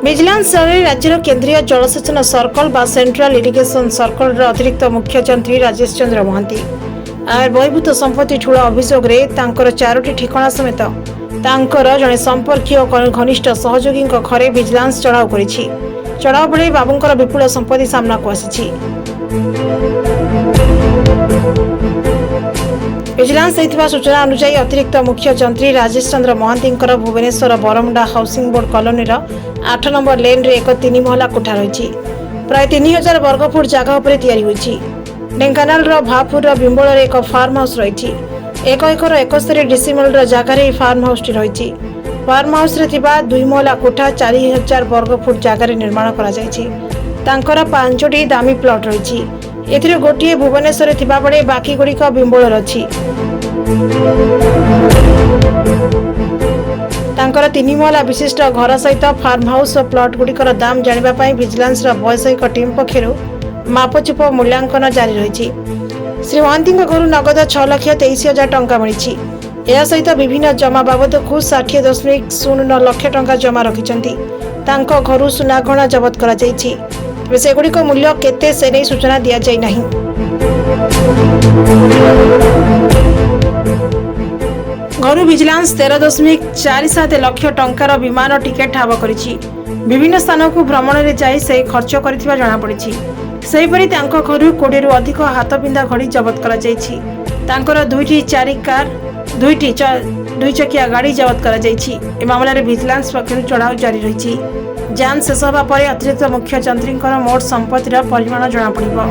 Vigilance दल राज्य केंद्रीय जलसेचन सर्कल बा सेंट्रल इरिगेशन सर्कल अतिरिक्त मुख्य जंत्री राजेश चंद्र महांती आय बहिर्भूत संपत्ति ठूल अभियोग में चारोटी ठिकाना समेत जड़े संपर्कीय और घनिष्ठ सहयोगी घरे विजिलेंस चढ़ाऊ कर चढ़ाऊ बेले बाबूंकर विपुल संपत्ति सामना को आसी। विजिलेंस सूचना अनुसार अतिरिक्त मुख्य जंत्री Rajesh Chandra Mahanti Bhubaneswar Baramunda housing board colony 8 number lane रे एक 3 महला कोठा रही प्राय 3000 वर्गफुट जगह पर तैयारी ढेंकानाल भापुर बिंबल एक फार्म हाउस रही 1 एकर 71 डिसिमिल जगार फार्म हाउस रही फार्म हाउस 2 महला कोठा 4000 वर्गफुट जगार निर्माण कर 5टी दामी प्लॉट रही एथिरे गोटे भुवनेश्वर थिबा बडे बाकी गुड़िक बिंबल अच्छी तांकर 3 महला विशिष्ट घर सहित फार्म हाउस और प्लॉट गुड़िकर दाम जानिबा विजिलेंस वैषयिक टीम पक्षर मापचुप मूल्यांकन जारी रही। श्री महांती घर नगद 6,23,000 टंका मिली यह सहित विभिन्न जमा बाबद को 60.09 लाख टंका जमा रखिंट घर सुनागहना जबत कर सेगुड़िक मूल्य केते से नहीं सूचना दि जाए नहीं। घर विजिलेंस 13.47 लाख टंकार विमान टिकेट ठाब करिछि विभिन्न स्थान को भ्रमण रे जाई से खर्च करिथिबा जणा पड़िछि सेहिपरि तांको घर 20 रु अधिक हाथ पिंधा घड़ी जबत करा जायछि तांकर 2टी 4 कार 2टी 2 चकिया गाड़ी जबत करा जायछि ए मामला रे विजिलेंस पक्षरु चढ़ाऊ जारी रहिछि जांच शेष होगा पर अतिरिक्त मुख्य जंत्री मोट संपत्तिर परिमाण जଣା पड़िबो।